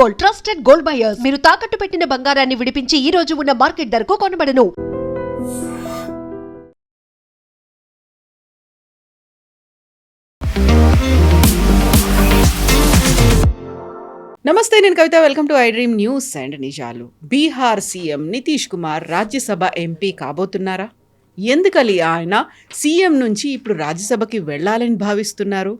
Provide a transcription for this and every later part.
Gold, trusted gold buyers. మీరు తాకట్టు పెట్టిన బంగారాన్ని విడిపించి ఈ రోజు ఉన్న మార్కెట్ ధరకు కొనబడను. నమస్తే, నేను కవిత. Welcome to I dream news and నిజాలు. Bihar CM Nitish Kumar Rajya Sabha MP కాబోతున్నారా? ఎందుకని ఆయన సీఎం నుంచి ఇప్పుడు రాజ్యసభకి వెళ్ళాలని భావిస్తున్నారు?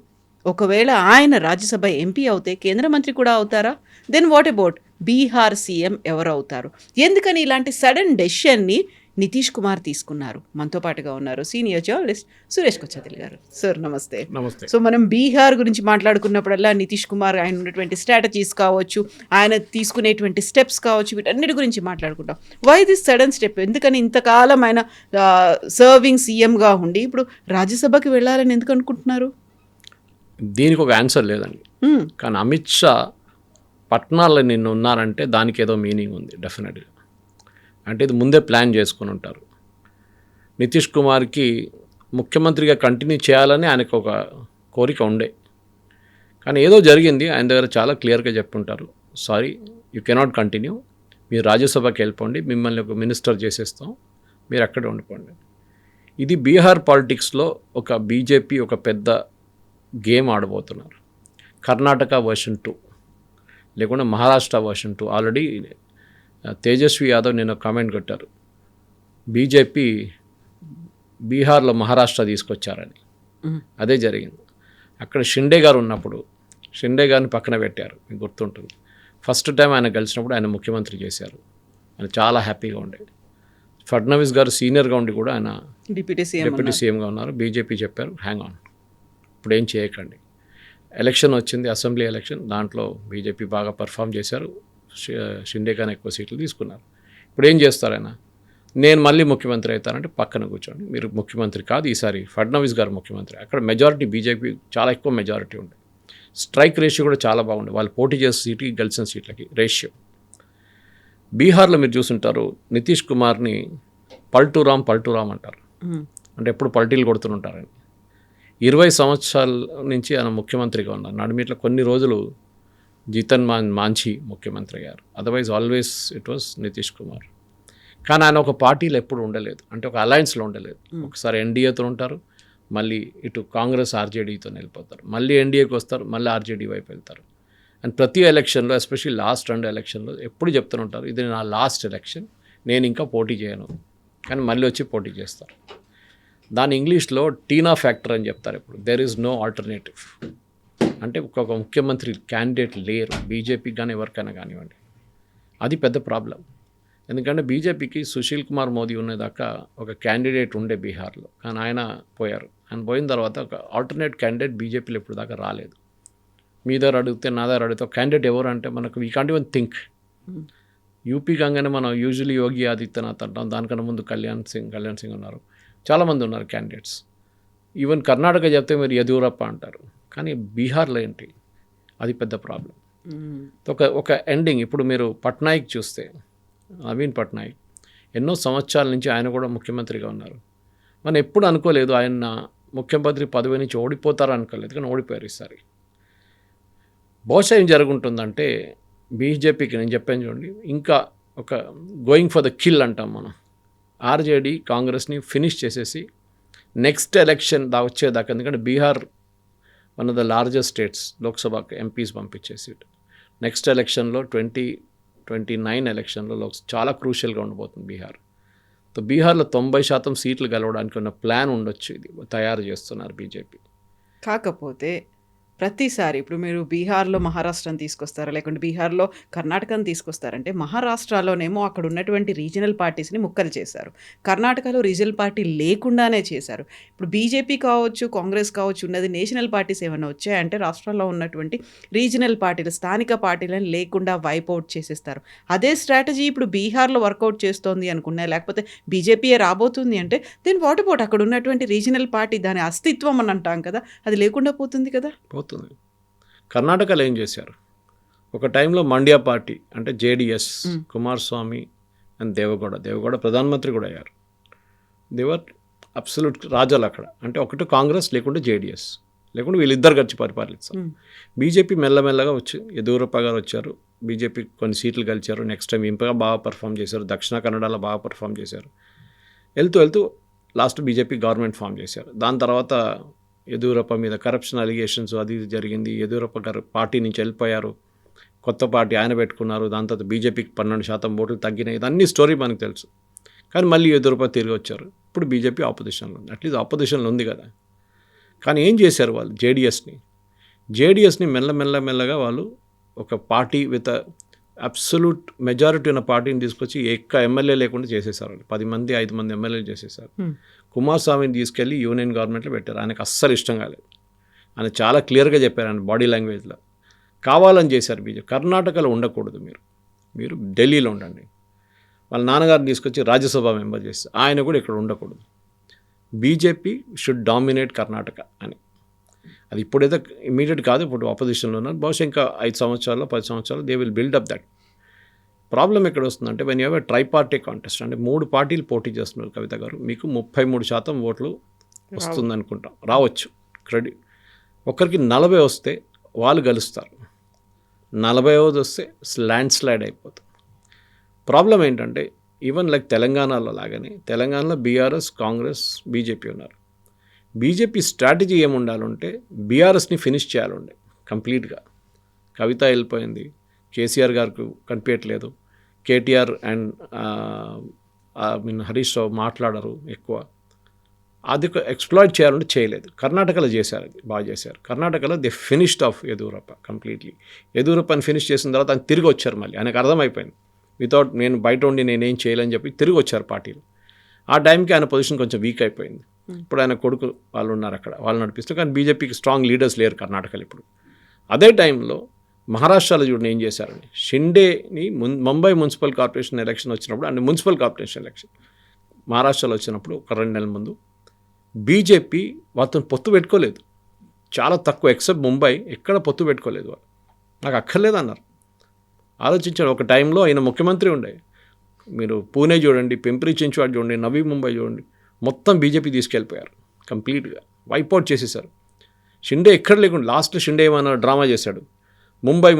ఒకవేళ ఆయన రాజ్యసభ ఎంపీ అవుతే కేంద్ర మంత్రి కూడా అవుతారా? Then what about Bihar CM ఎవరు అవుతారు? ఎందుకని ఇలాంటి సడన్ డెసిషన్ని నితీష్ కుమార్ తీసుకున్నారు? మనతో పాటుగా ఉన్నారు సీనియర్ జర్నలిస్ట్ సురేష్ కొచ్చాతిల్ గారు. సార్ నమస్తే. నమస్తే. సో మనం బీహార్ గురించి మాట్లాడుకున్నప్పుడల్లా నితీష్ కుమార్ ఆయన ఉన్నటువంటి స్ట్రాటజీస్ కావచ్చు, ఆయన తీసుకునేటువంటి స్టెప్స్ కావచ్చు, వీటన్నిటి గురించి మాట్లాడుకుంటాం. Why this sudden step? ఎందుకని ఇంతకాలం ఆయన సర్వింగ్ సీఎంగా ఉండి ఇప్పుడు రాజ్యసభకి వెళ్ళాలని ఎందుకు అనుకుంటున్నారు? దీనికి ఒక ఆన్సర్ లేదండి. కానీ అమిత్ షా పట్నాల్లో నిన్న ఉన్నారంటే దానికి ఏదో మీనింగ్ ఉంది డెఫినెట్గా. అంటే ఇది ముందే ప్లాన్ చేసుకుని ఉంటారు. నితీష్ కుమార్కి ముఖ్యమంత్రిగా కంటిన్యూ చేయాలని ఆయనకు ఒక కోరిక ఉండే, కానీ ఏదో జరిగింది. ఆయన దగ్గర చాలా క్లియర్గా చెప్పుంటారు, సారీ యూ కెనాట్ కంటిన్యూ, మీరు రాజ్యసభకి వెళ్ళిపోండి, మిమ్మల్ని ఒక మినిస్టర్ చేసేస్తాం, మీరు అక్కడే ఉండిపోండి. ఇది బీహార్ పాలిటిక్స్లో ఒక బీజేపీ ఒక పెద్ద గేమ్ ఆడబోతున్నారు. కర్ణాటక వర్షన్ 2 లేకుండా మహారాష్ట్ర వర్షన్ 2. ఆల్రెడీ తేజస్వి యాదవ్ నేను కామెంట్ కొట్టారు, బీజేపీ బీహార్లో మహారాష్ట్ర తీసుకొచ్చారని. అదే జరిగింది. అక్కడ షిండే గారు ఉన్నప్పుడు షిండే గారిని పక్కన పెట్టారు, మీకు గుర్తుంటుంది. ఫస్ట్ టైం ఆయన కలిసినప్పుడు ఆయన ముఖ్యమంత్రి చేశారు. ఆయన చాలా హ్యాపీగా ఉండేది. ఫడ్నవీస్ గారు సీనియర్గా ఉండి కూడా ఆయన డిప్యూటీ సీఎంగా ఉన్నారు. బీజేపీ చెప్పారు హ్యాంగ్ ఆన్, ఇప్పుడు ఏం చేయకండి. ఎలక్షన్ వచ్చింది, అసెంబ్లీ ఎలక్షన్, దాంట్లో బీజేపీ బాగా పర్ఫామ్ చేశారు, షిండే కన్నా ఎక్కువ సీట్లు తీసుకున్నారు. ఇప్పుడు ఏం చేస్తారు ఆయన? నేను మళ్ళీ ముఖ్యమంత్రి అవుతానంటే పక్కన కూర్చోండి, మీరు ముఖ్యమంత్రి కాదు, ఈసారి ఫడ్నవీస్ గారు ముఖ్యమంత్రి. అక్కడ మెజారిటీ బీజేపీ చాలా ఎక్కువ మెజారిటీ ఉండే, స్ట్రైక్ రేషియో కూడా చాలా బాగుండే, వాళ్ళు పోటీ చేసే సీట్కి గెలిచిన సీట్లకి రేషియో. బీహార్లో మీరు చూసుంటారు, నితీష్ కుమార్ని పల్టూరామ్ అంటారు, అంటే ఎప్పుడు పల్టీలు కొడుతుంటారని. 20 సంవత్సరాల నుంచి ఆయన ముఖ్యమంత్రిగా ఉన్నారు. నడుమిట్ల కొన్ని రోజులు జీతన్ మాంఝీ ముఖ్యమంత్రి అయ్యారు. Otherwise always it was Nitish Kumar. కానీ ఆయన ఒక పార్టీలో ఎప్పుడు ఉండలేదు, అంటే ఒక అలయన్స్లో ఉండలేదు. ఒకసారి ఎన్డీఏతో ఉంటారు, మళ్ళీ ఇటు కాంగ్రెస్ ఆర్జేడీతో వెళ్ళిపోతారు, మళ్ళీ ఎన్డీఏకి వస్తారు, మళ్ళీ ఆర్జేడీ వైపు వెళ్తారు. అండ్ ప్రతి ఎలక్షన్లో, ఎస్పెషల్లీ లాస్ట్ 2 ఎలక్షన్లో ఎప్పుడు చెప్తూనే ఇది నా లాస్ట్ ఎలక్షన్, నేను ఇంకా పోటీ చేయను, కానీ మళ్ళీ వచ్చి పోటీ చేస్తారు. దాని ఇంగ్లీష్లో టీనా ఫ్యాక్టర్ అని చెప్తారు. ఇప్పుడు దెర్ ఈజ్ నో ఆల్టర్నేటివ్, అంటే ఒక ముఖ్యమంత్రి క్యాండిడేట్ లేరు బీజేపీకి కానీ ఎవరికైనా కానివ్వండి. అది పెద్ద ప్రాబ్లం. ఎందుకంటే బీజేపీకి సుశీల్ కుమార్ మోదీ ఉన్నదాకా ఒక క్యాండిడేట్ ఉండే బీహార్లో, కానీ ఆయన పోయారు. ఆయన పోయిన తర్వాత ఒక ఆల్టర్నేట్ క్యాండిడేట్ బీజేపీలో ఇప్పుడు దాకా రాలేదు. మీ దగ్గర అడిగితే నా దగ్గర అడిగితే క్యాండిడేట్ ఎవరు అంటే మనకు we can't even think. UP కాగానే మనం యూజువలీ యోగి ఆదిత్యనాథ్ అంటాం, దానికన్నా ముందు కళ్యాణ్ సింగ్ ఉన్నారు, చాలామంది ఉన్నారు క్యాండిడేట్స్. ఈవెన్ కర్ణాటక చెప్తే మీరు యదియూరప్ప అంటారు, కానీ బీహార్లో ఏంటి? అది పెద్ద ప్రాబ్లం. ఒక ఎండింగ్. ఇప్పుడు మీరు పట్నాయక్ చూస్తే, నవీన్ పట్నాయక్ ఎన్నో సంవత్సరాల నుంచి ఆయన కూడా ముఖ్యమంత్రిగా ఉన్నారు. మనం ఎప్పుడు అనుకోలేదు ఆయన ముఖ్యమంత్రి పదవి నుంచి ఓడిపోతారు అనుకోలేదు, కానీ ఓడిపోయారు ఈసారి. బహుశా ఏం జరుగుంటుందంటే బీజేపీకి నేను చెప్పాను చూడండి, ఇంకా ఒక గోయింగ్ ఫర్ ద కిల్ అంటాం మనం. ఆర్జేడీ కాంగ్రెస్ని ఫినిష్ చేసేసి నెక్స్ట్ ఎలక్షన్ వచ్చేదాకా, ఎందుకంటే Bihar one of the largest states, లోక్సభకి ఎంపీస్ పంపించేసి నెక్స్ట్ ఎలక్షన్లో 2029 ఎలక్షన్లో చాలా క్రూషియల్గా ఉండబోతుంది బీహార్. సో బీహార్లో 90% సీట్లు గెలవడానికి ఉన్న ప్లాన్ ఉండొచ్చు, ఇది తయారు చేస్తున్నారు బీజేపీ. కాకపోతే ప్రతిసారి ఇప్పుడు మీరు బీహార్లో మహారాష్ట్రను తీసుకొస్తారా, లేకుంటే బీహార్లో కర్ణాటకను తీసుకొస్తారంటే మహారాష్ట్రలోనేమో అక్కడ ఉన్నటువంటి రీజనల్ పార్టీస్ని ముక్కలు చేశారు, కర్ణాటకలో రీజనల్ పార్టీ లేకుండానే చేశారు. ఇప్పుడు బీజేపీ కావచ్చు, కాంగ్రెస్ కావచ్చు, ఉన్నది నేషనల్ పార్టీస్ ఏమైనా వచ్చాయంటే రాష్ట్రాల్లో ఉన్నటువంటి రీజనల్ పార్టీలు, స్థానిక పార్టీలను లేకుండా వైప్అవుట్ చేసేస్తారు. అదే స్ట్రాటజీ ఇప్పుడు బీహార్లో వర్కౌట్ చేస్తోంది అనుకున్నా, లేకపోతే బీజేపీయే రాబోతుంది అంటే దెన్ వాట్ అబౌట్ అక్కడ ఉన్నటువంటి రీజనల్ పార్టీ, దాని అస్తిత్వం అని అంటాం కదా, అది లేకుండా పోతుంది కదా. కర్ణాటకలో ఏం చేశారు? ఒక టైంలో మండ్యా పార్టీ అంటే జేడిఎస్, కుమారస్వామి అండ్ దేవగౌడ ప్రధానమంత్రి కూడా అయ్యారు. దేవర్ అబ్సల్యూట్ రాజాలు అక్కడ. అంటే ఒకటి కాంగ్రెస్ లేకుంటే జేడిఎస్, లేకుంటే వీళ్ళిద్దరు కలిసి పరిపాలిస్తారు. బీజేపీ మెల్లమెల్లగా వచ్చి యదియూరప్ప గారు వచ్చారు, బీజేపీ కొన్ని సీట్లు గెలిచారు. నెక్స్ట్ టైం ఇంకా బాగా పర్ఫామ్ చేశారు. దక్షిణ కన్నడలో బాగా పర్ఫామ్ చేశారు. వెళ్తూ లాస్ట్ బీజేపీ గవర్నమెంట్ ఫామ్ చేశారు. దాని తర్వాత యెదియూరప్ప మీద కరప్షన్ అలిగేషన్స్ అది ఇది జరిగింది. యెదియూరప్ప గారు పార్టీ నుంచి వెళ్ళిపోయారు. కొత్త పార్టీ ఆయన పెట్టుకున్నారు. దాని తర్వాత బీజేపీకి 12% ఓట్లు తగ్గినాయి. ఇదన్నీ స్టోరీ మనకు తెలుసు. కానీ మళ్ళీ యెదియూరప్ప తిరిగి వచ్చారు. ఇప్పుడు బీజేపీ ఆపోజిషన్లో ఉంది. అట్లీస్ట్ ఆపోజిషన్లో ఉంది కదా. కానీ ఏం చేశారు వాళ్ళు? జేడిఎస్ని మెల్లగా వాళ్ళు ఒక పార్టీ విత్ అబ్సల్యూట్ మెజారిటీ ఉన్న పార్టీని తీసుకొచ్చి ఎమ్మెల్యే లేకుండా చేసేసారు. 10 మంది 5 మంది ఎమ్మెల్యేలు చేసేసారు. కుమారస్వామిని తీసుకెళ్ళి యూనియన్ గవర్నమెంట్లో పెట్టారు. ఆయనకు అస్సలు ఇష్టం కాలేదు. ఆయన చాలా క్లియర్గా చెప్పారు ఆయన బాడీ లాంగ్వేజ్లో. కావాలని చేశారు బీజేపీ. కర్ణాటకలో ఉండకూడదు, మీరు ఢిల్లీలో ఉండండి. వాళ్ళ నాన్నగారిని తీసుకొచ్చి రాజ్యసభ మెంబర్ చేస్తారు. ఆయన కూడా ఇక్కడ ఉండకూడదు. బీజేపీ షుడ్ డామినేట్ కర్ణాటక అని. అది ఇప్పుడైతే ఇమీడియట్ కాదు, ఇప్పుడు ఆపోజిషన్లో ఉన్నారు. బహుశా ఇంకా 5 సంవత్సరాలు 10 సంవత్సరాలు they will build up that. Problem ఎక్కడ వస్తుందంటే when you have a triparty contest, అంటే 3 పార్టీలు పోటీ చేస్తున్నారు కవిత గారు, మీకు 33% ఓట్లు వస్తుందనుకుంటాం. రావచ్చు. క్రెడిట్ ఒకరికి 40 వస్తే వాళ్ళు గెలుస్తారు. 40வது వస్తే ల్యాండ్ స్లైడ్ అయిపోతుంది. ప్రాబ్లం ఏంటంటే ఈవెన్ లైక్ తెలంగాణలో లాగానే తెలంగాణలో బీఆర్ఎస్, కాంగ్రెస్, బీజేపీ ఉన్నారు. బీజేపీ స్ట్రాటజీ ఏముండాలంటే బీఆర్ఎస్ని ఫినిష్ చేయాలండి కంప్లీట్గా. కవిత వెళ్ళిపోయింది, కేసీఆర్ గారికి కనిపించట్లేదు, కేటీఆర్ అండ్ హరీష్ రావు మాట్లాడరు ఎక్కువ. అది ఎక్స్ప్లాయిట్ చేయాలంటే చేయలేదు. కర్ణాటకలో చేశారు, అది బాగా చేశారు. కర్ణాటకలో they finished off Yediyurappa completely. యెదియూరప్పని ఫినిష్ చేసిన తర్వాత ఆయన తిరిగి వచ్చారు. మళ్ళీ ఆయనకు అర్థమైపోయింది వితౌట్ నేను బయట ఉండి నేనేం చేయాలని చెప్పి తిరిగి వచ్చారు పార్టీలు. ఆ టైంకి ఆయన పొజిషన్ కొంచెం వీక్ అయిపోయింది. ఇప్పుడు ఆయన కొడుకు వాళ్ళు ఉన్నారు అక్కడ, వాళ్ళు నడిపిస్తారు. కానీ బీజేపీకి స్ట్రాంగ్ లీడర్స్ లేరు కర్ణాటకలో ఇప్పుడు. అదే టైంలో మహారాష్ట్రలో చూడండి ఏం చేశారని. షిండేని ముంబై మున్సిపల్ కార్పొరేషన్ ఎలక్షన్ వచ్చినప్పుడు, అంటే మున్సిపల్ కార్పొరేషన్ ఎలక్షన్ మహారాష్ట్రలో వచ్చినప్పుడు ఒక 2 నెలల ముందు బీజేపీ వాళ్ళతో పొత్తు పెట్టుకోలేదు. చాలా తక్కువ, ఎక్సెప్ట్ ముంబై ఎక్కడ పొత్తు పెట్టుకోలేదు. వాళ్ళు నాకు అక్కర్లేదు అన్నారు. ఆలోచించాడు. ఒక టైంలో ఆయన ముఖ్యమంత్రి ఉండే. మీరు పూణే చూడండి, పింప్రి చించ్వాడ్ చూడండి, నవీ ముంబై చూడండి, మొత్తం బీజేపీ తీసుకెళ్ళిపోయారు కంప్లీట్గా, వైపౌట్ చేసేసారు. షిండే ఎక్కడ లేకుండా లాస్ట్లో షిండే ఏమైనా డ్రామా చేశాడు. ముంబై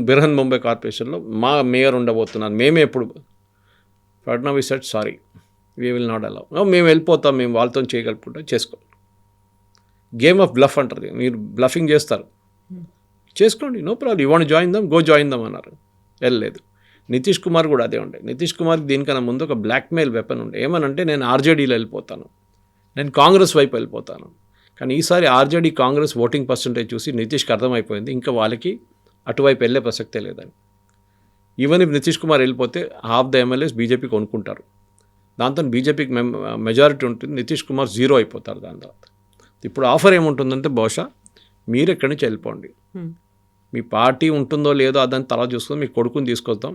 బిర్హన్ ముంబై కార్పొరేషన్లో మా మేయర్ ఉండబోతున్నారు, మేమే ఎప్పుడు Fadnavis said sorry we will not allow, మేము వెళ్ళిపోతాం, మేము వాళ్ళతో చేయగలుపుకుంటాం, చేసుకో. గేమ్ ఆఫ్ బ్లఫ్ అంటారు. మీరు బ్లఫింగ్ చేస్తారు, చేసుకోండి, no problem, you want join them, go join them అన్నారు. వెళ్ళలేదు. నితీష్ కుమార్ కూడా అదే ఉండే. నితీష్ కుమార్కి దీనికన్నా ముందు ఒక బ్లాక్మెయిల్ వెపన్ ఉండే. ఏమనంటే నేను ఆర్జేడీలో వెళ్ళిపోతాను, నేను కాంగ్రెస్ వైపు వెళ్ళిపోతాను. కానీ ఈసారి ఆర్జేడీ కాంగ్రెస్ ఓటింగ్ పర్సంటేజ్ చూసి నితీష్కి అర్థమైపోయింది ఇంకా వాళ్ళకి అటువైపు వెళ్ళే ప్రసక్తే లేదని. ఈవెన్ ఇఫ్ నితీష్ కుమార్ వెళ్ళిపోతే హాఫ్ ద ఎమ్మెల్యేస్ బీజేపీకి కొనుక్కుంటారు. దాంతో బీజేపీకి మెజారిటీ ఉంటుంది, నితీష్ కుమార్ 0 అయిపోతారు. దాని తర్వాత ఇప్పుడు ఆఫర్ ఏముంటుందంటే బహుశా మీరు ఎక్కడి నుంచి వెళ్ళిపోండి, మీ పార్టీ ఉంటుందో లేదో అదని తర్వాత చూసుకొని మీ కొడుకుని తీసుకొద్దాం,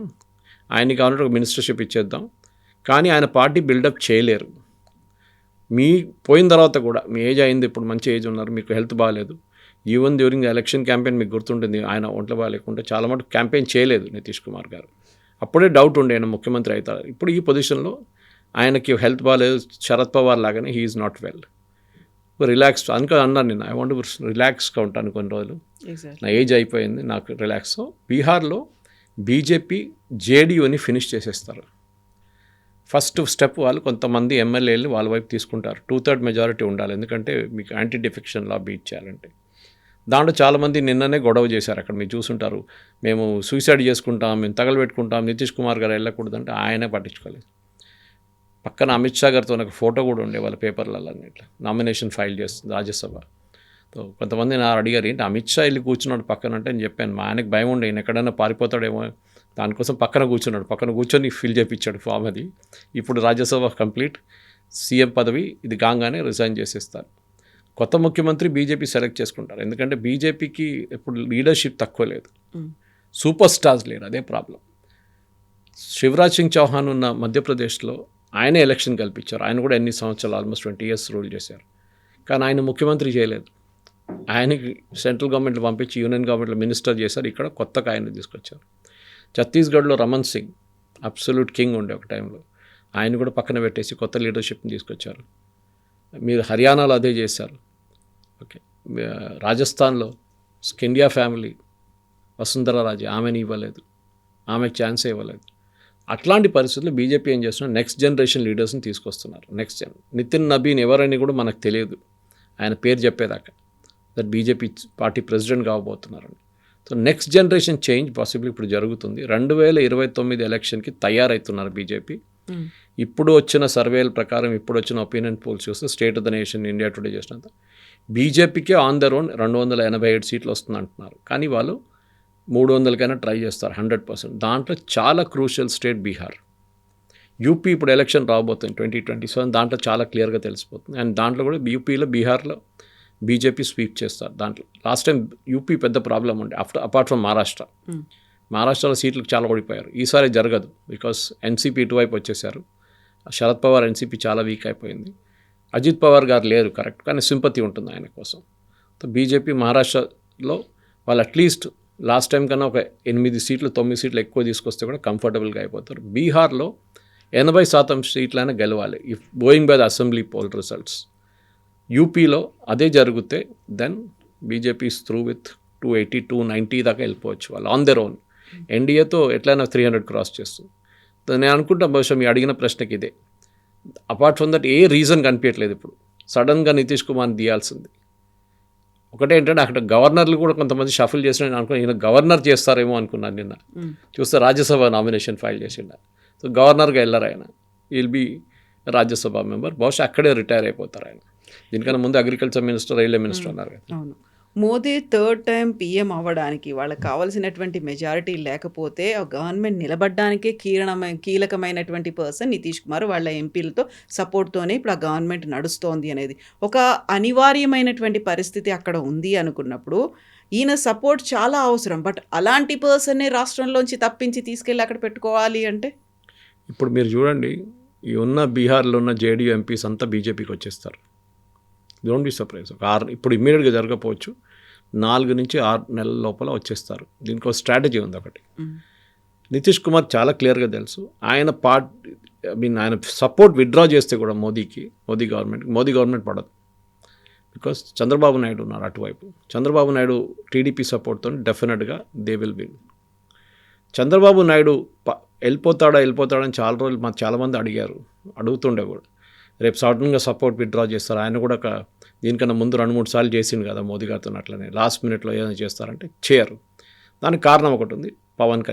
ఆయనకి కావాలంటే ఒక మినిస్టర్షిప్ ఇచ్చేద్దాం. కానీ ఆయన పార్టీ బిల్డప్ చేయలేరు. మీ పోయిన తర్వాత కూడా మీ ఏజ్ అయింది, ఇప్పుడు మంచి ఏజ్ ఉన్నారు, మీకు హెల్త్ బాగాలేదు. Even during the election campaign మీకు గుర్తుంటుంది, ఆయన ఒంట్లో బాగాలేకుండా చాలా మటుకు క్యాంపెయిన్ చేయలేదు నితీష్ కుమార్ గారు. అప్పుడే డౌట్ ఉండే ఆయన ముఖ్యమంత్రి అవుతారు. ఇప్పుడు ఈ పొజిషన్లో ఆయనకి హెల్త్ బాగాలేదు, శరద్ పవార్ లాగానే he is not well. Relax అన్నాను నేను, ఐ వాంట్ రిలాక్స్గా ఉంటాను కొన్ని రోజులు, నా ఏజ్ అయిపోయింది, నాకు రిలాక్స్. బీహార్లో బీజేపీ జేడీయూని ఫినిష్ చేసేస్తారు. ఫస్ట్ స్టెప్ వాళ్ళు కొంతమంది ఎమ్మెల్యేలు వాళ్ళ వైపు తీసుకుంటారు. 2/3 మెజారిటీ ఉండాలి, ఎందుకంటే మీకు యాంటీ డిఫెక్షన్ లా బీట్ చేయాలంటే. దాంట్లో చాలామంది నిన్ననే గొడవ చేశారు. అక్కడ మీరు చూసుంటారు, మేము సూసైడ్ చేసుకుంటాం, మేము తగలబెట్టుకుంటాం, నితీష్ కుమార్ గారు వెళ్ళకూడదంటే ఆయనే పట్టించుకోలేదు. పక్కన అమిత్ షా గారితో నాకు ఫోటో కూడా ఉండే వాళ్ళ పేపర్లలో ఇట్లా నామినేషన్ ఫైల్ చేస్తుంది రాజ్యసభ. కొంతమంది నా అడిగారు ఏంటి అమిత్ షా వెళ్ళి కూర్చున్నాడు పక్కన అంటే, నేను చెప్పాను మా ఆయనకు భయం ఉండే, ఈయన ఎక్కడైనా పారిపోతాడేమో, దానికోసం పక్కన కూర్చున్నాడు, పక్కన కూర్చొని ఫిల్ చేయించాడు ఫామ్. అది ఇప్పుడు రాజ్యసభ కంప్లీట్, సీఎం పదవి ఇది కాగానే రిజైన్ చేసేస్తారు. కొత్త ముఖ్యమంత్రి బీజేపీ సెలెక్ట్ చేసుకుంటారు, ఎందుకంటే బీజేపీకి ఇప్పుడు లీడర్షిప్ తక్కువ లేదు, సూపర్ స్టార్స్ లేరు, అదే ప్రాబ్లం. శివరాజ్ సింగ్ చౌహాన్ ఉన్న మధ్యప్రదేశ్లో ఆయనే ఎలక్షన్ కల్పించారు. ఆయన కూడా ఎన్ని సంవత్సరాలు ఆల్మోస్ట్ 20 years రూల్ చేశారు. కానీ ఆయన ముఖ్యమంత్రి చేయలేదు. ఆయనకి సెంట్రల్ గవర్నమెంట్లో పంపించి యూనియన్ గవర్నమెంట్లో మినిస్టర్ చేశారు. ఇక్కడ కొత్తగా ఆయన తీసుకొచ్చారు. ఛత్తీస్గఢ్లో రమన్ సింగ్ అబ్సల్యూట్ కింగ్ ఉండే ఒక టైంలో, ఆయన కూడా పక్కన పెట్టేసి కొత్త లీడర్షిప్ని తీసుకొచ్చారు. మీరు హర్యానాలో అదే చేశారు. ఓకే, రాజస్థాన్లో స్కిండియా ఫ్యామిలీ వసుంధరా రాజే ఆమెని ఇవ్వలేదు, ఆమెకు ఛాన్సే ఇవ్వలేదు. అట్లాంటి పరిస్థితుల్లో బీజేపీ ఏం చేస్తున్నారు, నెక్స్ట్ జనరేషన్ లీడర్స్ని తీసుకొస్తున్నారు. నితిన్ నబీన్ ఎవరని కూడా మనకు తెలియదు, ఆయన పేరు చెప్పేదాకా దట్ బీజేపీ పార్టీ ప్రెసిడెంట్ కాబోతున్నారని. So next generation change possible ఇప్పుడు జరుగుతుంది. 2029 ఎలక్షన్కి తయారవుతున్నారు బీజేపీ. ఇప్పుడు వచ్చిన సర్వేల ప్రకారం, ఇప్పుడు వచ్చిన ఒపీనియన్ పోల్స్ చూస్తే state of the nation India today చేసినంత బీజేపీకే ఆన్ దర్ ఓన్ 287 సీట్లు వస్తుంది అంటున్నారు. కానీ వాళ్ళు 300కైనా ట్రై చేస్తారు 100%. దాంట్లో చాలా క్రూషియల్ స్టేట్ బీహార్. యూపీ ఇప్పుడు ఎలక్షన్ రాబోతుంది 2027, దాంట్లో చాలా క్లియర్గా తెలిసిపోతుంది. అండ్ దాంట్లో కూడా యూపీలో, బీహార్లో బీజేపీ స్వీప్ చేస్తారు. దాంట్లో లాస్ట్ టైం యూపీ పెద్ద ప్రాబ్లం ఉండే అపార్ట్ ఫ్రమ్ మహారాష్ట్రలో సీట్లు చాలా ఓడిపోయారు. ఈసారి జరగదు, బికాస్ ఎన్సీపీ ఇటువైపు వచ్చేసారు. శరద్ పవార్ ఎన్సీపీ చాలా వీక్ అయిపోయింది. అజిత్ పవార్ గారు లేరు కరెక్ట్, కానీ సింపతి ఉంటుంది ఆయన కోసం. సో బీజేపీ మహారాష్ట్రలో వాళ్ళు అట్లీస్ట్ లాస్ట్ టైం కన్నా ఒక 8 సీట్లు 9 సీట్లు ఎక్కువ తీసుకొస్తే కూడా కంఫర్టబుల్గా అయిపోతారు. బీహార్లో 80% సీట్లైనా గెలవాలి if going by the assembly poll results. యూపీలో అదే జరిగితే then BJP is through with 280, 290 దాకా వెళ్ళిపోవచ్చు వాళ్ళు ఆన్ దర్ ఓన్. ఎన్డీఏతో ఎట్లయినా 300 క్రాస్ చేస్తుంది. నేను అనుకుంటా బహుశా మీ అడిగిన ప్రశ్నకి ఇదే. Apart from that A reason కనిపించట్లేదు ఇప్పుడు సడన్గా నితీష్ కుమార్ని తీయాల్సింది. ఒకటే ఏంటంటే అక్కడ గవర్నర్లు కూడా కొంతమంది షఫిల్ చేసిన అనుకున్నా, ఈయన గవర్నర్ చేస్తారేమో అనుకున్నాను. నిన్న చూస్తే రాజ్యసభ నామినేషన్ ఫైల్ చేసిండ. సో గవర్నర్గా వెళ్ళారు ఆయన, విల్ బీ రాజ్యసభ మెంబర్. బహుశా అక్కడే రిటైర్ అయిపోతారు ఆయన. దీనికన్నా ముందు అగ్రికల్చర్ మినిస్టర్, రైల్వే మినిస్టర్ అన్నారు కదా. అవును. మోదీ థర్డ్ టైం పీఎం అవ్వడానికి వాళ్ళకి కావాల్సినటువంటి మెజారిటీ లేకపోతే ఆ గవర్నమెంట్ నిలబడడానికే కీలకమైనటువంటి పర్సన్ నితీష్ కుమార్. వాళ్ళ ఎంపీలతో సపోర్ట్తోనే ఇప్పుడు ఆ గవర్నమెంట్ నడుస్తోంది అనేది ఒక అనివార్యమైనటువంటి పరిస్థితి అక్కడ ఉంది అనుకున్నప్పుడు ఈయన సపోర్ట్ చాలా అవసరం. బట్ అలాంటి పర్సన్నే రాష్ట్రంలోంచి తప్పించి తీసుకెళ్ళి అక్కడ పెట్టుకోవాలి అంటే ఇప్పుడు మీరు చూడండి, ఈ ఉన్న బీహార్లో ఉన్న జేడీయూ ఎంపీస్ అంతా బీజేపీకి వచ్చేస్తారు. Don't be surprise. ఇప్పుడు ఇమ్మీడియట్గా జరగకపోవచ్చు, 4 నుంచి 6 నెలల లోపల వచ్చేస్తారు. దీనికి ఒక స్ట్రాటజీ ఉంది ఒకటి. నితీష్ కుమార్ చాలా క్లియర్గా తెలుసు, ఆయన ఆయన సపోర్ట్ విత్డ్రా చేస్తే కూడా మోదీ గవర్నమెంట్ పడదు. బికాస్ చంద్రబాబు నాయుడు ఉన్నారు అటువైపు. చంద్రబాబు నాయుడు టీడీపీ సపోర్ట్తో డెఫినెట్గా they will win. Chandrababu Naidu వెళ్ళిపోతాడా అని చాలా రోజులు చాలామంది అడుగుతుండే కూడా. రేపు సడన్గా సపోర్ట్ విత్డ్రా చేస్తారు. ఆయన కూడా దీనికన్నా ముందు 2-3 సార్లు చేసిండు కదా మోదీ గారితో. అట్లనే లాస్ట్ మినిట్లో ఏదైనా చేస్తారంటే చేయరు. దానికి కారణం ఒకటి ఉంది, పవన్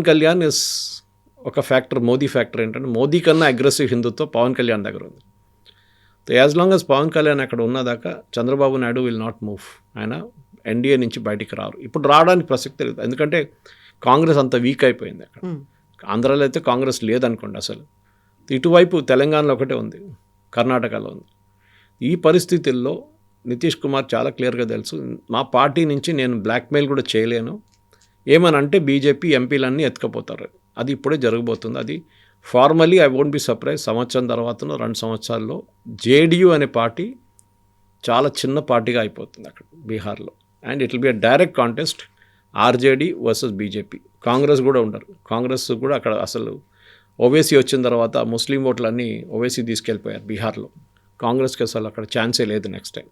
కళ్యాణ్ ఇస్ ఒక ఫ్యాక్టర్. మోదీ ఫ్యాక్టర్ ఏంటంటే మోదీ కన్నా అగ్రెసివ్ హిందుత్వం పవన్ కళ్యాణ్ దగ్గర ఉంది. So as long as Pawan Kalyan అక్కడ ఉన్నదాకా Chandrababu Naidu will not move. ఆయన ఎన్డీఏ నుంచి బయటికి రారు. ఇప్పుడు రావడానికి ప్రసక్తి లేదు, ఎందుకంటే కాంగ్రెస్ అంత వీక్ అయిపోయింది అక్కడ. ఆంధ్రాలో అయితే కాంగ్రెస్ లేదనుకోండి అసలు. ఇటువైపు తెలంగాణలో ఒకటే ఉంది, కర్ణాటకలో ఉంది. ఈ పరిస్థితుల్లో నితీష్ కుమార్ చాలా క్లియర్గా తెలుసు, మా పార్టీ నుంచి నేను బ్లాక్మెయిల్ కూడా చేయలేను. ఏమనంటే బీజేపీ ఎంపీలన్నీ ఎత్తుకపోతారు. అది ఇప్పుడే జరగబోతుంది. అది formally I won't be surprise. సంవత్సరం తర్వాతనో 2 సంవత్సరాల్లో జేడీయూ అనే పార్టీ చాలా చిన్న పార్టీగా అయిపోతుంది అక్కడ బీహార్లో. And it will be a direct contest, RJD versus BJP. Congress కూడా ఉండరు. కాంగ్రెస్ కూడా అక్కడ అసలు ఓవైసీ వచ్చిన తర్వాత ముస్లిం ఓట్లన్నీ ఓవైసీ తీసుకెళ్ళిపోయారు బీహార్లో. కాంగ్రెస్కి అసలు అక్కడ ఛాన్సే లేదు నెక్స్ట్ టైం.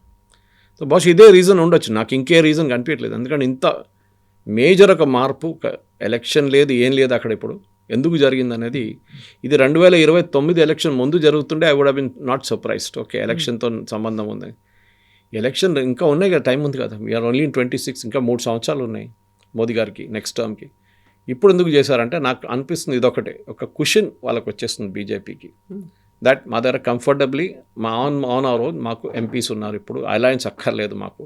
సో బహుశా ఇదే రీజన్ ఉండొచ్చు, నాకు ఇంకే రీజన్ కనిపించట్లేదు. ఎందుకంటే ఇంత మేజర్ ఒక మార్పు, ఎలక్షన్ లేదు, ఏం లేదు అక్కడ. ఇప్పుడు ఎందుకు జరిగింది అనేది, ఇది 2029 ఎలక్షన్ ముందు జరుగుతుండే I would have been not surprised. Okay, ఎలక్షన్తో సంబంధం ఉంది, ఎలక్షన్ ఇంకా ఉన్నాయి కదా, టైం ఉంది కదా. వీఆర్ ఓన్లీ ఇన్ 26, ఇంకా 3 సంవత్సరాలు ఉన్నాయి మోదీ గారికి నెక్స్ట్ టర్మ్కి. ఇప్పుడు ఎందుకు చేశారంటే నాకు అనిపిస్తుంది ఇదొకటే, ఒక కుషన్ వాళ్ళకి వచ్చేస్తుంది బీజేపీకి. దట్ మా దగ్గర కంఫర్టబుల్లీ ఆన్ అవర్ ఓన్ మాకు ఎంపీస్ ఉన్నారు, ఇప్పుడు అలయన్స్ అక్కర్లేదు మాకు.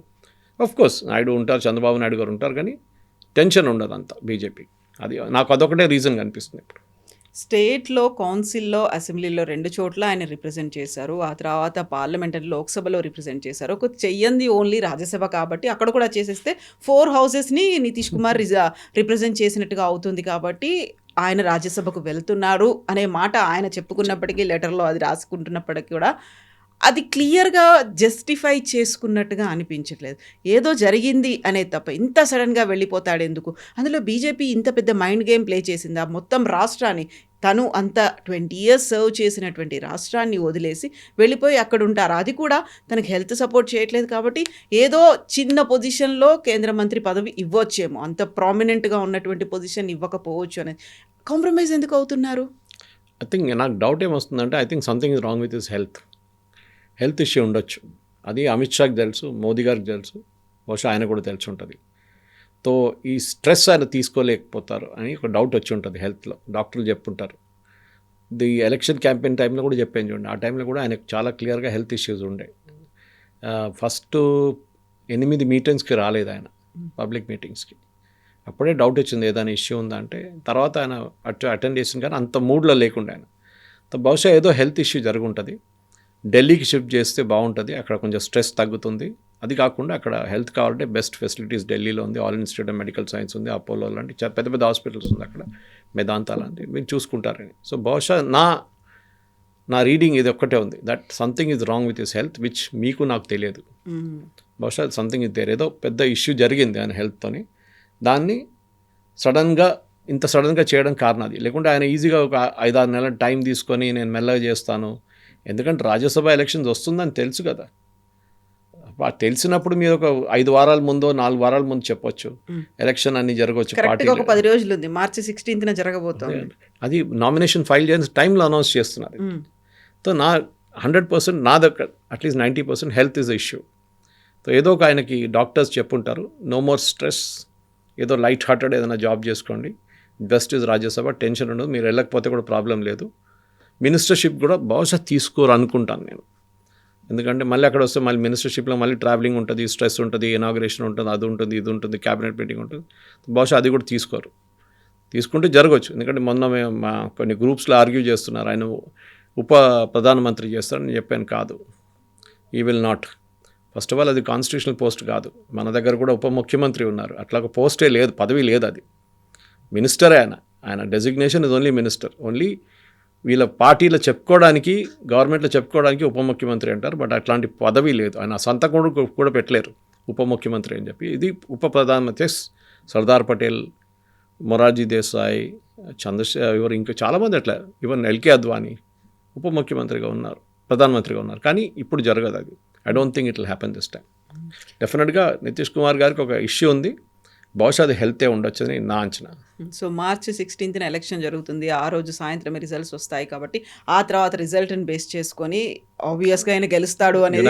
ఆఫ్ కోర్స్ నాయుడు ఉంటారు, చంద్రబాబు నాయుడు గారు ఉంటారు, కానీ టెన్షన్ ఉండదు అంతా బీజేపీ. అది నాకు అదొకటే రీజన్ కనిపిస్తుంది ఇప్పుడు. స్టేట్లో, కౌన్సిల్లో, అసెంబ్లీలో 2 చోట్ల ఆయన రిప్రజెంట్ చేశారు. ఆ తర్వాత పార్లమెంటరీ లోక్సభలో రిప్రజెంట్ చేశారు. ఒక చెయ్యంది ఓన్లీ రాజ్యసభ కాబట్టి అక్కడ కూడా చేసేస్తే 4 హౌసెస్ని నితీష్ కుమార్ రిప్రజెంట్ చేసినట్టుగా అవుతుంది. కాబట్టి ఆయన రాజ్యసభకు వెళ్తున్నారు అనే మాట ఆయన చెప్పుకున్నప్పటికీ, లెటర్లో అది రాసుకుంటున్నప్పటికీ కూడా అది క్లియర్‌గా జస్టిఫై చేసుకున్నట్టుగా అనిపించట్లేదు. ఏదో జరిగింది అనేది తప్ప ఇంత సడెన్‌గా వెళ్ళిపోతాడెందుకు? అందులో బీజేపీ ఇంత పెద్ద మైండ్ గేమ్ ప్లే చేసిందా? మొత్తం రాష్ట్రాన్ని తను అంత 20 ఇయర్స్ సర్వ్ చేసినటువంటి రాష్ట్రాన్ని వదిలేసి వెళ్ళిపోయి అక్కడుంటారు. అది కూడా తనకి హెల్త్ సపోర్ట్ చేయట్లేదు కాబట్టి ఏదో చిన్న పొజిషన్‌లో కేంద్ర మంత్రి పదవి ఇవ్వొచ్చేమో. అంత ప్రామినెంట్‌గా ఉన్నటువంటి పొజిషన్ ఇవ్వకపోవచ్చు అనేది. కాంప్రమైజ్ ఎందుకు అవుతున్నారు? ఐ థింక్ నాకు డౌట్ ఏమొస్తుందంటే I think something is wrong with his health issue ఉండొచ్చు. అది అమిత్ షాకి తెలుసు, మోదీ గారికి తెలుసు, బహుశా ఆయన కూడా తెలిసి ఉంటుంది. తో ఈ స్ట్రెస్ ఆయన తీసుకోలేకపోతారు అని ఒక డౌట్ వచ్చి ఉంటుంది హెల్త్లో. డాక్టర్లు చెప్పుంటారు. ది ఎలక్షన్ క్యాంపెయిన్ టైంలో కూడా చెప్పాను చూడండి, ఆ టైంలో కూడా ఆయనకు చాలా క్లియర్గా హెల్త్ ఇష్యూస్ ఉండే. ఫస్ట్ 8 మీటింగ్స్కి రాలేదు ఆయన, పబ్లిక్ మీటింగ్స్కి. అప్పుడే డౌట్ వచ్చింది ఏదైనా ఇష్యూ ఉందా అంటే. తర్వాత ఆయన అటెండ్ చేసింది కానీ అంత మూడ్లో లేకుండా ఆయన. బహుశా ఏదో హెల్త్ ఇష్యూ జరుగుంటుంది. ఢిల్లీకి షిఫ్ట్ చేస్తే బాగుంటుంది, అక్కడ కొంచెం స్ట్రెస్ తగ్గుతుంది. అది కాకుండా అక్కడ హెల్త్ కావాలంటే బెస్ట్ ఫెసిలిటీస్ ఢిల్లీలో ఉంది. All institute of medical science ఉంది, అపోలో లాంటి పెద్ద పెద్ద హాస్పిటల్స్ ఉంది అక్కడ, మెదాంతా లాంటి, మీరు చూసుకుంటారని. సో బహుశా నా రీడింగ్ ఇది ఒక్కటే ఉంది, that something is wrong with his health, which మీకు నాకు తెలియదు. బహుశా సంథింగ్ ఇస్ దేర్, ఏదో పెద్ద ఇష్యూ జరిగింది ఆయన హెల్త్తోని. దాన్ని ఇంత సడన్గా చేయడం కారణం అది. లేకుంటే ఆయన ఈజీగా ఒక 5-6 నెలల టైం తీసుకొని నేను మెల్లగా చేస్తాను. ఎందుకంటే రాజ్యసభ ఎలక్షన్స్ వస్తుందని తెలుసు కదా. తెలిసినప్పుడు మీరు ఒక 5 వారాల ముందో 4 వారాల ముందు చెప్పొచ్చు ఎలక్షన్ అన్ని జరగవచ్చు. పార్టీ ఒక 10 రోజులు ఉంది, మార్చి 16న జరగబోతుంది. అది నామినేషన్ ఫైల్ చేసిన టైంలో అనౌన్స్ చేస్తున్నారు. సో 100% నా దగ్గర at least 90% health is issue. So ఏదో ఒక ఆయనకి డాక్టర్స్ చెప్పుంటారు, నో మోర్ స్ట్రెస్, ఏదో లైట్ హార్టెడ్ ఏదైనా జాబ్ చేసుకోండి, బెస్ట్ ఇస్ రాజ్యసభ, టెన్షన్ ఉండదు, మీరు వెళ్ళకపోతే కూడా ప్రాబ్లం లేదు. మినిస్టర్షిప్ కూడా బహుశా తీసుకోరు అనుకుంటాను నేను. ఎందుకంటే మళ్ళీ అక్కడ వస్తే మళ్ళీ మినిస్టర్షిప్లో మళ్ళీ ట్రావెలింగ్ ఉంటుంది, స్ట్రెస్ ఉంటుంది, ఇనాగ్రేషన్ ఉంటుంది, అది ఉంటుంది, ఇది ఉంటుంది, క్యాబినెట్ మీటింగ్ ఉంటుంది. బహుశా అది కూడా తీసుకోరు. తీసుకుంటే జరగవచ్చు. ఎందుకంటే మొన్న మా కొన్ని గ్రూప్స్లో ఆర్గ్యూ చేస్తున్నారు, ఆయన ఉప ప్రధానమంత్రి చేస్తారని చెప్పాను. కాదు, ఈ will not. First of all అది కాన్స్టిట్యూషనల్ పోస్ట్ కాదు. మన దగ్గర కూడా ఉప ముఖ్యమంత్రి ఉన్నారు, అట్లా ఒక పోస్టే లేదు, పదవి లేదు. అది మినిస్టరే. ఆయన designation is only minister. Only వీళ్ళ పార్టీలో చెప్పుకోవడానికి, గవర్నమెంట్లో చెప్పుకోవడానికి ఉప ముఖ్యమంత్రి అంటారు, బట్ అట్లాంటి పదవి లేదు. ఆయన సంతకం కూడా పెట్టలేరు ఉప ముఖ్యమంత్రి అని చెప్పి. ఇది ఉప ప్రధానమంత్రి సర్దార్ పటేల్, మొరార్జీ దేశాయ్, ఎవరు ఇంకా చాలామంది అట్లా, ఈవెన్ ఎల్కే అద్వానీ ఉప ముఖ్యమంత్రిగా ఉన్నారు, ప్రధానమంత్రిగా ఉన్నారు. కానీ ఇప్పుడు జరగదు అది. I don't think it will happen this time. డెఫినెట్గా నితీష్ కుమార్ గారికి ఒక ఇష్యూ ఉంది, బహుశా అది హెల్తే ఉండొచ్చు అని నా అంచనా. సో మార్చి 16న ఎలక్షన్ జరుగుతుంది, ఆ రోజు సాయంత్రం రిజల్ట్స్ వస్తాయి కాబట్టి ఆ తర్వాత రిజల్ట్ని బేస్ చేసుకొని ఆబ్వియస్గా ఆయన గెలుస్తాడు అనేది,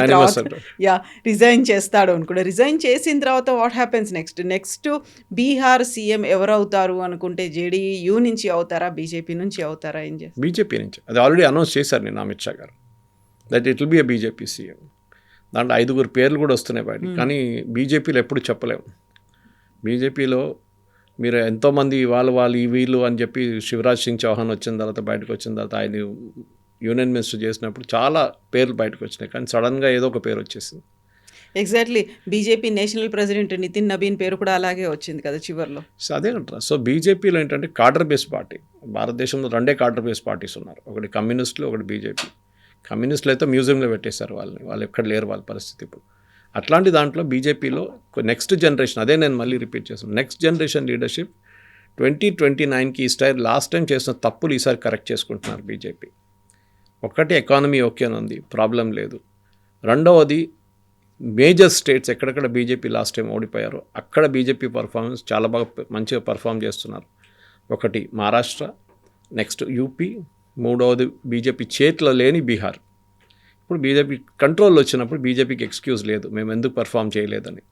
రిజైన్ చేస్తాడు అనుకుంటే, రిజైన్ చేసిన తర్వాత what happens next Bihar CM ఎవరు అవుతారు అనుకుంటే, జేడీయూ నుంచి అవుతారా, బీజేపీ నుంచి అవుతారా? ఏం చేస్తారు? బీజేపీ నుంచి. అది ఆల్రెడీ అనౌన్స్ చేశారు నేను, అమిత్ షా గారు, that it will be a BJP CM. దాంట్లో 5 పేర్లు కూడా వస్తున్నాయి బయట. కానీ బీజేపీలో ఎప్పుడు చెప్పలేము. బీజేపీలో మీరు ఎంతోమంది వాళ్ళు వీళ్ళు అని చెప్పి, శివరాజ్ సింగ్ చౌహాన్ వచ్చిన తర్వాత, బయటకు వచ్చిన తర్వాత, ఆయన యూనియన్ మినిస్టర్ చేసినప్పుడు చాలా పేర్లు బయటకు వచ్చినాయి. కానీ సడన్గా ఏదో ఒక పేరు వచ్చేసింది. Exactly, BJP national president Nitin Nabin పేరు కూడా అలాగే వచ్చింది కదా చివరిలో. సో అదే అంటారా. సో బీజేపీలో ఏంటంటే కాడర్ బేస్డ్ పార్టీ. భారతదేశంలో 2 కాడర్ బేస్డ్ పార్టీస్ ఉన్నారు, ఒకటి కమ్యూనిస్టులు, ఒకటి బీజేపీ. కమ్యూనిస్టులు అయితే మ్యూజియంలో పెట్టేశారు వాళ్ళు ఎక్కడ లేరు, వాళ్ళ పరిస్థితి ఇప్పుడు. అట్లాంటి దాంట్లో బీజేపీలో నెక్స్ట్ జనరేషన్, అదే నేను మళ్ళీ రిపీట్ చేస్తాను, నెక్స్ట్ జనరేషన్ లీడర్షిప్ 2029కి ఈ స్టైల్ లాస్ట్ టైం చేసిన తప్పులు ఈసారి కరెక్ట్ చేసుకుంటున్నారు బీజేపీ. ఒకటి, ఎకానమీ ఓకే అని ఉంది, ప్రాబ్లం లేదు. రెండవది, మేజర్ స్టేట్స్ ఎక్కడెక్కడ బీజేపీ లాస్ట్ టైం ఓడిపోయారో అక్కడ బీజేపీ పర్ఫార్మెన్స్ చాలా బాగా మంచిగా పర్ఫామ్ చేస్తున్నారు. ఒకటి మహారాష్ట్ర, నెక్స్ట్ యూపీ, మూడవది బీజేపీ చేతిలో లేని బీహార్. ఇప్పుడు బీజేపీ కంట్రోల్లో వచ్చినప్పుడు బీజేపీకి ఎక్స్క్యూజ్ లేదు, మేము ఎందుకు పర్ఫామ్ చేయలేదని.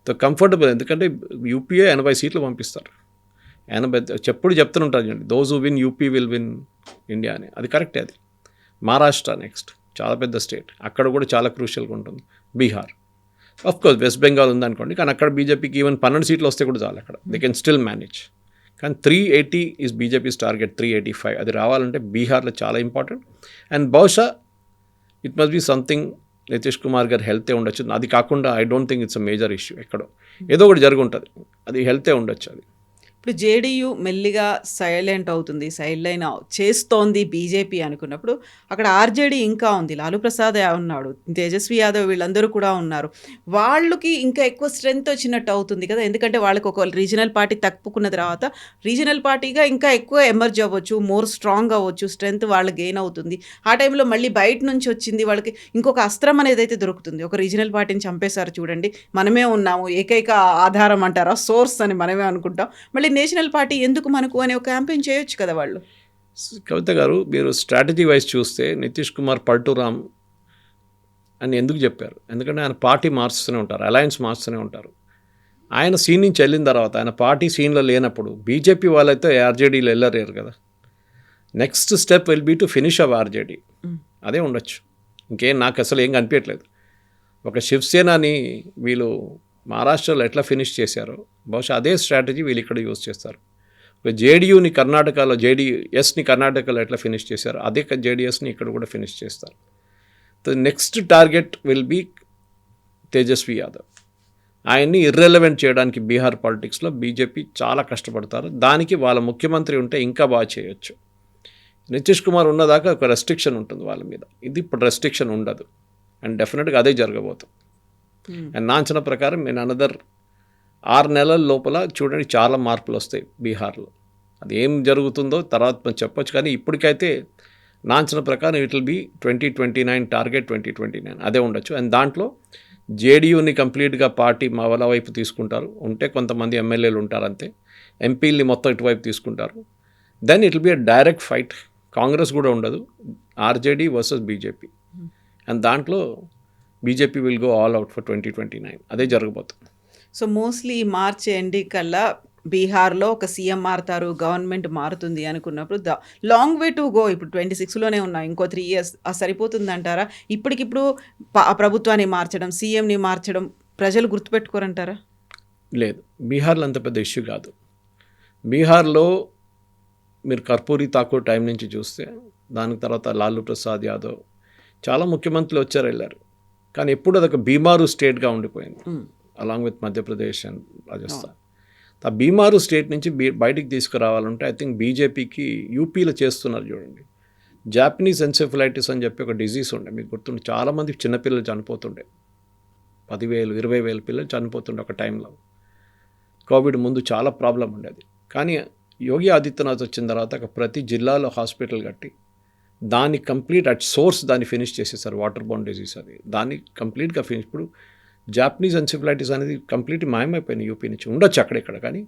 సో కంఫర్టబుల్, ఎందుకంటే యూపీఏ 80 సీట్లు పంపిస్తారు. 80 చెప్తుంటారు చూడండి, those who win UP will win India అని. అది కరెక్టే. అది మహారాష్ట్ర నెక్స్ట్, చాలా పెద్ద స్టేట్, అక్కడ కూడా చాలా క్రూషియల్గా ఉంటుంది. బీహార్, ఆఫ్కోర్స్ వెస్ట్ బెంగాల్ ఉందనుకోండి, కానీ అక్కడ బీజేపీకి ఈవెన్ 12 సీట్లు వస్తే కూడా చాలు, అక్కడ దే కెన్ స్టిల్ మేనేజ్. కానీ 380 ఈజ్ బీజేపీస్ టార్గెట్, 385 అది రావాలంటే బీహార్లో చాలా ఇంపార్టెంట్. అండ్ బహుశా it must be something Nitish Kumar గారు హెల్తే ఉండొచ్చు. అది కాకుండా I don't think it's a major issue, ఎక్కడో ఏదో ఒకటి జరిగి ఉంటుంది, అది హెల్తే ఉండొచ్చు. అది ఇప్పుడు జేడీయూ మెల్లిగా సైలెంట్ అవుతుంది, సైడ్లైన్ చేస్తోంది బీజేపీ అనుకున్నప్పుడు అక్కడ ఆర్జేడీ ఇంకా ఉంది, లాలూ ప్రసాద్ ఉన్నాడు, తేజస్వి యాదవ్ వీళ్ళందరూ కూడా ఉన్నారు. వాళ్ళకి ఇంకా ఎక్కువ స్ట్రెంగ్త్ వచ్చినట్టు అవుతుంది కదా, ఎందుకంటే వాళ్ళకి ఒక రీజనల్ పార్టీ తప్పుకున్న తర్వాత రీజనల్ పార్టీగా ఇంకా ఎక్కువ ఎమర్జ్ అవ్వచ్చు, మోర్ స్ట్రాంగ్ అవ్వచ్చు, స్ట్రెంగ్త్ వాళ్ళు గెయిన్ అవుతుంది. ఆ టైంలో మళ్ళీ బయట నుంచి వచ్చింది వాళ్ళకి ఇంకొక అస్త్రం అనేది అయితే దొరుకుతుంది. ఒక రీజనల్ పార్టీని చంపేశారు చూడండి, మనమే ఉన్నాము, ఏకైక ఆధారం అంటారా, సోర్స్ అని మనమే అనుకుంటాం, మళ్ళీ నేషనల్ పార్టీ ఎందుకు మనకు అనే ఒక క్యాంపెయిన్ చేయొచ్చు కదా వాళ్ళు. కవిత గారు, మీరు స్ట్రాటజీ వైజ్ చూస్తే నితీష్ కుమార్ పల్టూరామ్ అని ఎందుకు చెప్పారు? ఎందుకంటే ఆయన పార్టీ మార్చుతూనే ఉంటారు, అలయన్స్ మార్చుతూనే ఉంటారు. ఆయన సీన్ నుంచి వెళ్ళిన తర్వాత, ఆయన పార్టీ సీన్లో లేనప్పుడు బీజేపీ వాళ్ళైతే ఆర్జేడీలో వెళ్ళలేరు కదా. Next step will be to finish of RJD. అదే ఉండొచ్చు, ఇంకేం నాకు అసలు ఏం కనిపించట్లేదు. ఒక శివసేనని వీళ్ళు మహారాష్ట్రలో ఎట్లా ఫినిష్ చేశారో బహుశా అదే స్ట్రాటజీ వీళ్ళు ఇక్కడ యూజ్ చేస్తారు. జేడీయూని కర్ణాటకలో, జేడీఎస్ని కర్ణాటకలో ఎట్లా ఫినిష్ చేశారో అదే జేడీఎస్ని ఇక్కడ కూడా ఫినిష్ చేస్తారు. Next target will be Tejashwi Yadav. ఆయన్ని ఇర్రెలవెంట్ చేయడానికి బీహార్ పాలిటిక్స్లో బీజేపీ చాలా కష్టపడతారు. దానికి వాళ్ళ ముఖ్యమంత్రి ఉంటే ఇంకా బాగా చేయొచ్చు. నితీష్ కుమార్ ఉన్నదాకా ఒక రెస్ట్రిక్షన్ ఉంటుంది వాళ్ళ మీద, ఇది ఇప్పుడు రెస్ట్రిక్షన్ ఉండదు, అండ్ డెఫినెట్గా అదే జరగబోతుంది. అండ్ నా అంచనా ప్రకారం నేను అనదర్ 6 నెలల లోపల చూడండి చాలా మార్పులు వస్తాయి బీహార్లో. అది ఏం జరుగుతుందో తర్వాత మనం చెప్పొచ్చు, కానీ ఇప్పటికైతే నా అంచనా ప్రకారం ఇట్ విల్ బీ 2029 టార్గెట్ 2029 అదే ఉండొచ్చు. అండ్ దాంట్లో జేడీయూని కంప్లీట్గా పార్టీ మా వాళ్ళ వైపు తీసుకుంటారు, ఉంటే కొంతమంది ఎమ్మెల్యేలు ఉంటారు అంతే, ఎంపీల్ని మొత్తం ఇటువైపు తీసుకుంటారు. Then it will be a direct fight, Congress కూడా ఉండదు, ఆర్జేడీ వర్సెస్ బీజేపీ. అండ్ దాంట్లో BJP will go all out for 2029 అదే జరగబోతుంది. సో మోస్ట్లీ మార్చ్ ఎండ్ కల్లా బీహార్లో ఒక సీఎం మారుతారు, గవర్నమెంట్ మారుతుంది అనుకున్నప్పుడు లాంగ్ వే టు గో. ఇప్పుడు 26లోనే ఉన్నాం, ఇంకో 3 years సరిపోతుంది అంటారా? ఇప్పటికిప్పుడు ప్రభుత్వాన్ని మార్చడం, సీఎంని మార్చడం ప్రజలు గుర్తుపెట్టుకోరంటారా? లేదు, బీహార్లో అంత పెద్ద ఇష్యూ కాదు. బీహార్లో మీరు కర్పూరి ఠాకూర్ టైం నుంచి చూస్తే, దాని తర్వాత లాలూ ప్రసాద్ యాదవ్ చాలా ముఖ్యమంత్రులు వచ్చారు వెళ్ళారు, కానీ ఎప్పుడు అదొక బీమారు స్టేట్గా ఉండిపోయింది, along with Madhya Pradesh and Rajasthan. ఆ బీమారు స్టేట్ నుంచి బయటికి తీసుకురావాలంటే ఐ థింక్ బీజేపీకి యూపీలో చేస్తున్నారు చూడండి. జాపనీస్ ఎన్సెఫలైటిస్ అని చెప్పి ఒక డిజీజ్ ఉండే, మీకు గుర్తుండే, చాలామంది చిన్నపిల్లలు చనిపోతుండే, 10,000 20,000 పిల్లలు చనిపోతుండే ఒక టైంలో. కోవిడ్ ముందు చాలా ప్రాబ్లం ఉండేది, కానీ యోగి ఆదిత్యనాథ్ వచ్చిన తర్వాత ప్రతి జిల్లాలో హాస్పిటల్ కట్టి దాన్ని కంప్లీట్ అట్ సోర్స్ దాన్ని ఫినిష్ చేసేసారు. వాటర్ బోర్న్ డిజీజ్ అది, దాన్ని కంప్లీట్గా ఫినిష్. ఇప్పుడు జాపనీస్ ఎన్సెఫలైటిస్ అనేది కంప్లీట్ మాయమైపోయింది యూపీ నుంచి, ఉండొచ్చు అక్కడెక్కడ, కానీ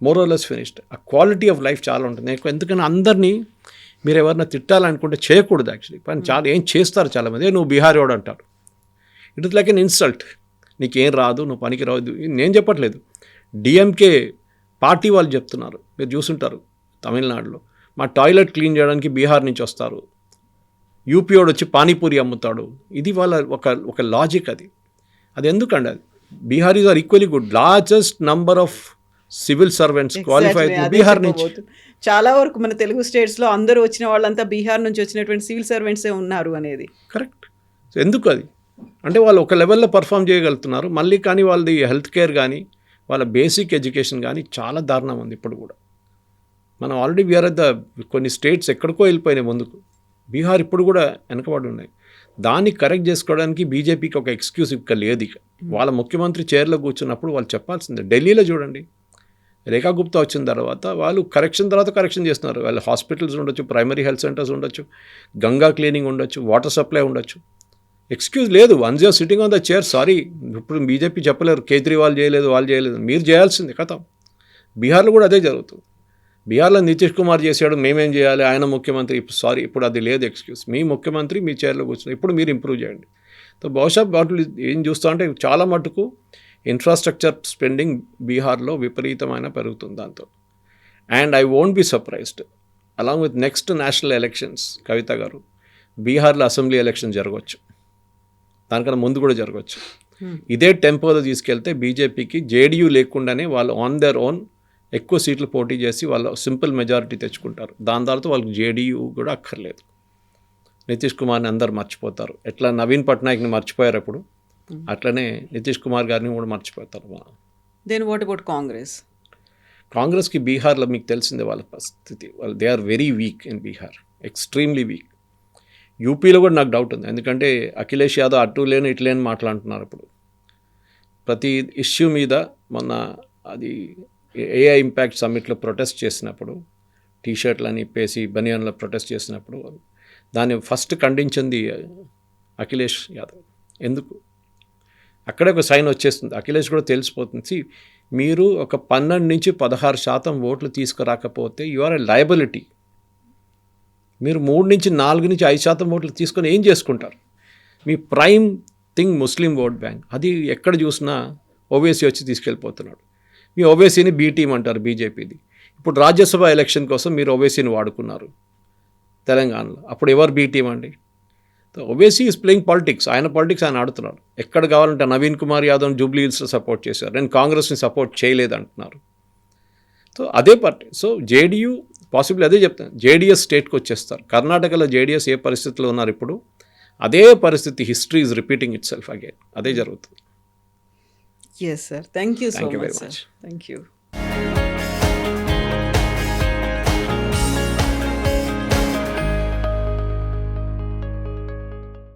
మోరోలెస్ ఫినిష్డ్. ఆ క్వాలిటీ ఆఫ్ లైఫ్ చాలా ఉంటుంది. ఎందుకని అందరినీ మీరు ఎవరైనా తిట్టాలనుకుంటే చేయకూడదు యాక్చువల్లీ, కానీ చాలా ఏం చేస్తారు చాలామంది, నువ్వు బీహారీవాడు అంటారు. It is like an insult, నీకేం రాదు, నువ్వు పనికి రాదు. నేను చెప్పట్లేదు, డిఎంకే పార్టీ వాళ్ళు చెప్తున్నారు, మీరు చూసుంటారు తమిళనాడులో, మా టాయిలెట్ క్లీన్ చేయడానికి బీహార్ నుంచి వస్తారు, యూపీ వాడు వచ్చి పానీపూరి అమ్ముతాడు. ఇది వాళ్ళ ఒక లాజిక్. అది ఎందుకండి? అది Biharis are equally good, largest number of civil servants qualified Bihar నుంచి. చాలా వరకు మన తెలుగు స్టేట్స్లో అందరూ వచ్చిన వాళ్ళంతా బీహార్ నుంచి వచ్చినటువంటి సివిల్ సర్వెంట్సే ఉన్నారు అనేది కరెక్ట్. సో ఎందుకు అది అంటే వాళ్ళు ఒక లెవెల్లో పర్ఫామ్ చేయగలుగుతున్నారు మళ్ళీ, కానీ వాళ్ళది హెల్త్ కేర్ కానీ వాళ్ళ బేసిక్ ఎడ్యుకేషన్ కానీ చాలా దారుణం ఉంది ఇప్పుడు కూడా. మనం ఆల్రెడీ వీఆర్ అట్ ద కొన్ని స్టేట్స్ ఎక్కడికో వెళ్ళిపోయినాయి ముందుకు, బీహార్ ఇప్పుడు కూడా వెనకబడి ఉన్నాయి. దాన్ని కరెక్ట్ చేసుకోవడానికి బీజేపీకి ఒక ఎక్స్క్యూజ్ ఇక్కడ లేదు. ఇక వాళ్ళ ముఖ్యమంత్రి చైర్లో కూర్చున్నప్పుడు వాళ్ళు చెప్పాల్సిందే. ఢిల్లీలో చూడండి, రేఖా గుప్తా వచ్చిన తర్వాత వాళ్ళు కరెక్షన్ చేస్తున్నారు. వాళ్ళు హాస్పిటల్స్ ఉండొచ్చు, ప్రైమరీ హెల్త్ సెంటర్స్ ఉండొచ్చు, గంగా క్లీనింగ్ ఉండొచ్చు, వాటర్ సప్లై ఉండొచ్చు. ఎక్స్క్యూజ్ లేదు. Once your sitting on the chair, sorry ఇప్పుడు బీజేపీ చెప్పలేరు కేజ్రీవాల్ చేయలేదు, వాళ్ళు చేయలేదు, మీరు చేయాల్సింది కథ. బీహార్లో కూడా అదే జరుగుతుంది. బీహార్లో నితీష్ కుమార్ చేశాడు, మేమేం చేయాలి, ఆయన ముఖ్యమంత్రి, సారీ ఇప్పుడు అది లేదు ఎక్స్క్యూజ్. మీ ముఖ్యమంత్రి మీ చైర్లో కూర్చున్నారు, ఇప్పుడు మీరు ఇంప్రూవ్ చేయండి. సో బహుశా వాటిని ఏం చూస్తా అంటే చాలా మటుకు ఇన్ఫ్రాస్ట్రక్చర్ స్పెండింగ్ బీహార్లో విపరీతమైన పెరుగుతుంది దాంతో. And I won't be surprised along with next national elections Kavita garu, బీహార్లో అసెంబ్లీ ఎలక్షన్ జరగవచ్చు, దానికన్నా ముందు కూడా జరగవచ్చు. ఇదే టెంపోలో తీసుకెళ్తే బీజేపీకి జేడీయూ లేకుండానే వాళ్ళు ఆన్ దేర్ ఓన్ ఎక్కువ సీట్లు పోటీ చేసి వాళ్ళు సింపుల్ మెజారిటీ తెచ్చుకుంటారు. దాని తర్వాత వాళ్ళకి జేడీయూ కూడా అక్కర్లేదు. నితీష్ కుమార్ని అందరు మర్చిపోతారు. ఎట్లా నవీన్ పట్నాయక్ని మర్చిపోయారు అప్పుడు, అట్లనే నితీష్ కుమార్ గారిని కూడా మర్చిపోతారు. Then what about Congress? కాంగ్రెస్కి బీహార్లో మీకు తెలిసిందే వాళ్ళ పరిస్థితి, వాళ్ళు they are very weak in Bihar, extremely weak. యూపీలో కూడా నాకు డౌట్ ఉంది, ఎందుకంటే అఖిలేష్ యాదవ్ అటు లేని ఇటు లేని మాట్లాడుతున్నారు ఇప్పుడు ప్రతి ఇష్యూ మీద. మొన్న అది ఏఐ ఇంపాక్ట్ సమ్మిట్లో ప్రొటెస్ట్ చేసినప్పుడు, టీషర్ట్లని ఇప్పేసి బనియన్లో ప్రొటెస్ట్ చేసినప్పుడు దాన్ని ఫస్ట్ ఖండించింది అఖిలేష్ యాదవ్. ఎందుకు? అక్కడే ఒక సైన్ వచ్చేస్తుంది, అఖిలేష్ కూడా తెలిసిపోతుంది. See, మీరు ఒక 12 నుంచి 16% ఓట్లు తీసుకురాకపోతే యు ఆర్ ఎ లయబిలిటీ. మీరు 3 నుంచి 4 నుంచి 5% ఓట్లు తీసుకొని ఏం చేసుకుంటారు? మీ ప్రైమ్ థింగ్ ముస్లిం ఓట్ బ్యాంక్, అది ఎక్కడ చూసినా ఓవైసీ వచ్చి తీసుకెళ్ళిపోతున్నాడు. మీ ఓవైసీని బీ టీం అంటారు బీజేపీది. ఇప్పుడు రాజ్యసభ ఎలక్షన్ కోసం మీరు ఓవైసీని వాడుకున్నారు తెలంగాణలో, అప్పుడు ఎవరు బీ టీం అండి? ఓవైసీ ఈజ్ ప్లేయింగ్ పాలిటిక్స్, ఆయన పాలిటిక్స్ ఆయన ఆడుతున్నాడు. ఎక్కడ కావాలంటే నవీన్ కుమార్ యాదవ్ని జూబ్లీ హిల్స్లో సపోర్ట్ చేశారు, నేను కాంగ్రెస్ని సపోర్ట్ చేయలేదు అంటున్నారు. సో అదే పార్టీ. సో జేడీయూ పాసిబుల్ అదే చెప్తాను, జేడీఎస్ స్టేట్కి వచ్చేస్తారు. కర్ణాటకలో జేడీఎస్ ఏ పరిస్థితిలో ఉన్నారు ఇప్పుడు, అదే పరిస్థితి. History is repeating itself again, అదే జరుగుతుంది. Yes sir, thank you so Thank you very much sir, much. Thank you.